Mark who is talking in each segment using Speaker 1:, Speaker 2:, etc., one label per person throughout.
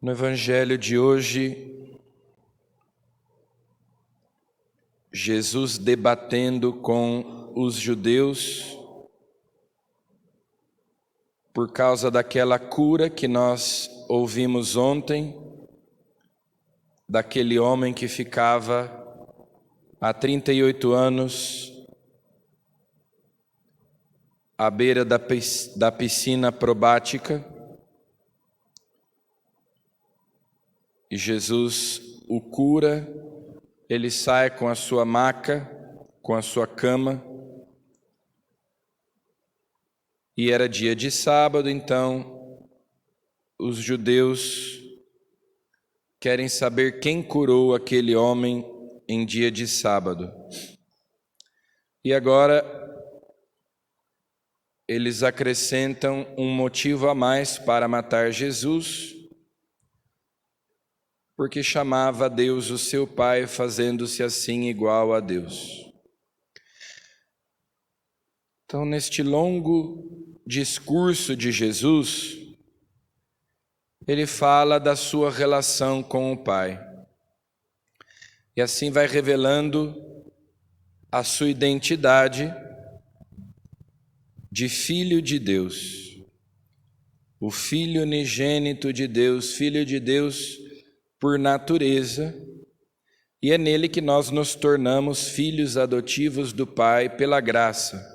Speaker 1: No Evangelho de hoje, Jesus debatendo com os judeus por causa daquela cura que nós ouvimos ontem, daquele homem que ficava há 38 anos à beira da piscina probática, e Jesus o cura. Ele sai com a sua maca, com a sua cama, e era dia de sábado, então os judeus querem saber quem curou aquele homem em dia de sábado. E agora eles acrescentam um motivo a mais para matar Jesus, porque chamava Deus o seu Pai, fazendo-se assim igual a Deus. Então, neste longo discurso de Jesus, ele fala da sua relação com o Pai. E assim vai revelando a sua identidade de Filho de Deus. O Filho unigênito de Deus, Filho de Deus por natureza, e é nele que nós nos tornamos filhos adotivos do Pai pela graça.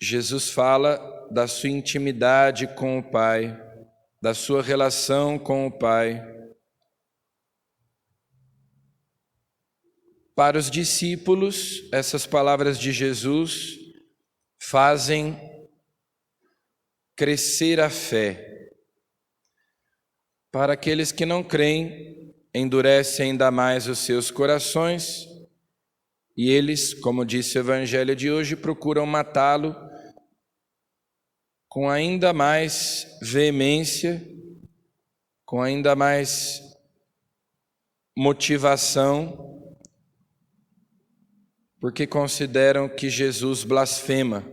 Speaker 1: Jesus fala da sua intimidade com o Pai, da sua relação com o Pai. Para os discípulos, essas palavras de Jesus fazem crescer a fé. Para aqueles que não creem, endurece ainda mais os seus corações, e eles, como disse o Evangelho de hoje, procuram matá-lo com ainda mais veemência, com ainda mais motivação, porque consideram que Jesus blasfema.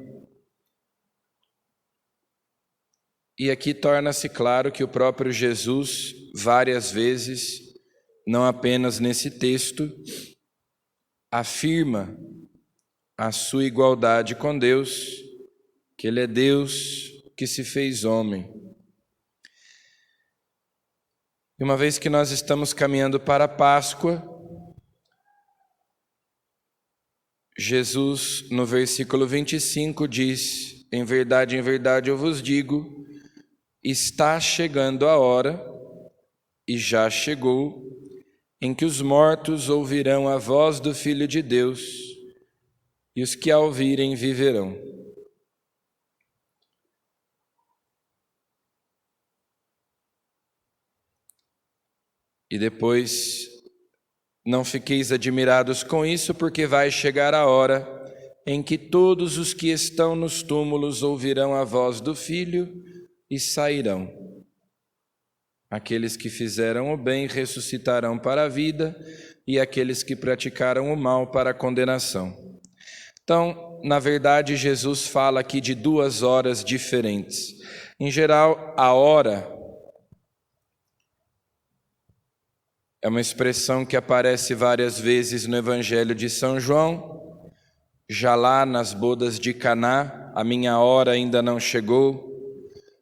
Speaker 1: E aqui torna-se claro que o próprio Jesus, várias vezes, não apenas nesse texto, afirma a sua igualdade com Deus, que Ele é Deus que se fez homem. E uma vez que nós estamos caminhando para a Páscoa, Jesus, no versículo 25, diz: em verdade, eu vos digo, está chegando a hora, e já chegou, em que os mortos ouvirão a voz do Filho de Deus, e os que a ouvirem viverão. E depois, não fiqueis admirados com isso, porque vai chegar a hora em que todos os que estão nos túmulos ouvirão a voz do Filho e sairão. Aqueles que fizeram o bem ressuscitarão para a vida, e aqueles que praticaram o mal para a condenação. Então, na verdade, Jesus fala aqui de 2 horas diferentes. Em geral, a hora é uma expressão que aparece várias vezes no Evangelho de São João. Já lá nas bodas de Caná, a minha hora ainda não chegou.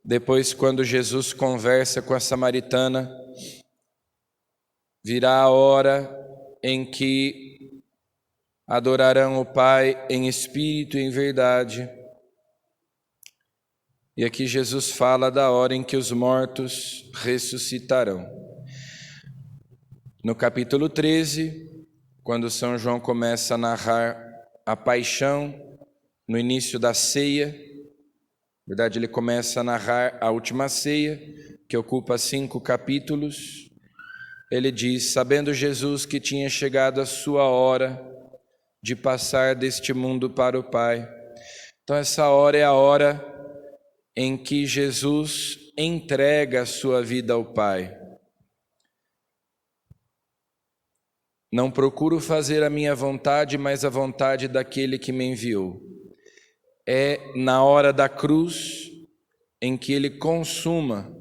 Speaker 1: Depois, quando Jesus conversa com a samaritana, virá a hora em que adorarão o Pai em espírito e em verdade. E aqui Jesus fala da hora em que os mortos ressuscitarão. No capítulo 13, quando São João começa a narrar a paixão, no início da ceia, na verdade, ele começa a narrar a última ceia, que ocupa 5 capítulos. Ele diz: sabendo Jesus que tinha chegado a sua hora de passar deste mundo para o Pai. Então, essa hora é a hora em que Jesus entrega a sua vida ao Pai. Não procuro fazer a minha vontade, mas a vontade daquele que me enviou. É na hora da cruz, em que Ele consuma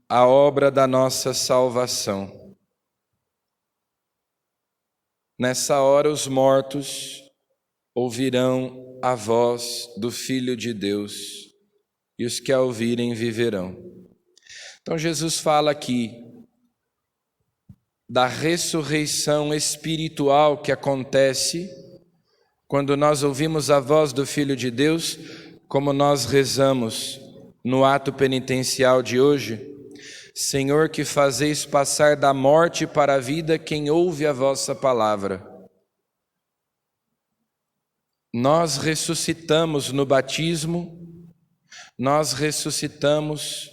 Speaker 1: a obra da nossa salvação. Nessa hora os mortos ouvirão a voz do Filho de Deus, e os que a ouvirem viverão. Então Jesus fala aqui da ressurreição espiritual que acontece quando nós ouvimos a voz do Filho de Deus, como nós rezamos no ato penitencial de hoje: Senhor, que fazeis passar da morte para a vida quem ouve a vossa palavra. Nós ressuscitamos no batismo, nós ressuscitamos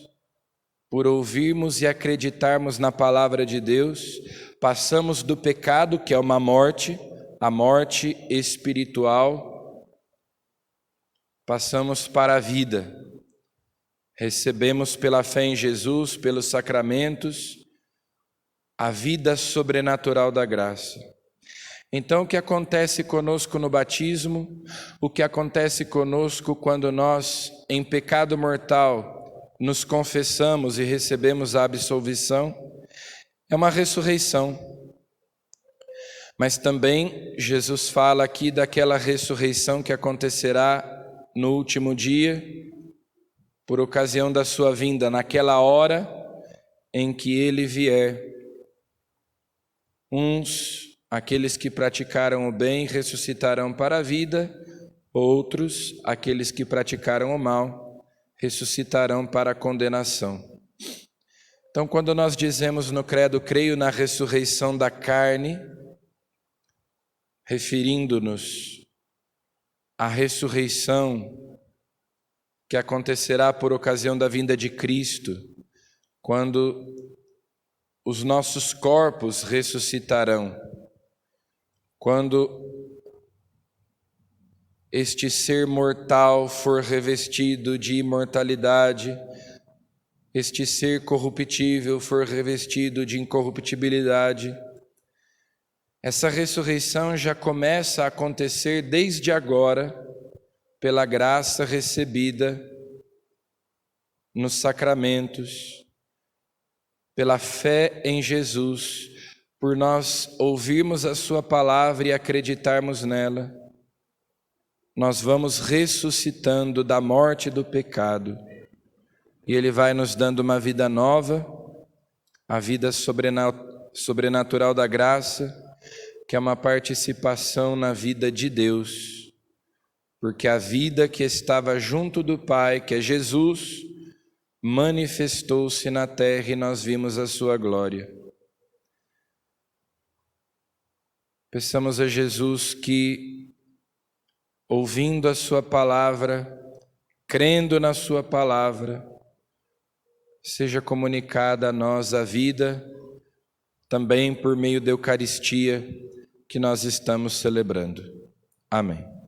Speaker 1: por ouvirmos e acreditarmos na palavra de Deus, passamos do pecado, que é uma morte, a morte espiritual, passamos para a vida. Recebemos pela fé em Jesus, pelos sacramentos, a vida sobrenatural da graça. Então, o que acontece conosco no batismo, o que acontece conosco quando nós, em pecado mortal, nos confessamos e recebemos a absolvição, é uma ressurreição. Mas também Jesus fala aqui daquela ressurreição que acontecerá no último dia, por ocasião da sua vinda, naquela hora em que Ele vier. Uns, aqueles que praticaram o bem, ressuscitarão para a vida; outros, aqueles que praticaram o mal, ressuscitarão para a condenação. Então, quando nós dizemos no credo, creio na ressurreição da carne, referindo-nos à ressurreição que acontecerá por ocasião da vinda de Cristo, quando os nossos corpos ressuscitarão, quando este ser mortal for revestido de imortalidade, este ser corruptível for revestido de incorruptibilidade. Essa ressurreição já começa a acontecer desde agora, pela graça recebida nos sacramentos, pela fé em Jesus, por nós ouvirmos a sua palavra e acreditarmos nela. Nós vamos ressuscitando da morte e do pecado, e Ele vai nos dando uma vida nova, a vida sobrenatural da graça, que é uma participação na vida de Deus, porque a vida que estava junto do Pai, que é Jesus, manifestou-se na terra e nós vimos a sua glória. Peçamos a Jesus que, ouvindo a sua palavra, crendo na sua palavra, seja comunicada a nós a vida, também por meio da Eucaristia que nós estamos celebrando. Amém.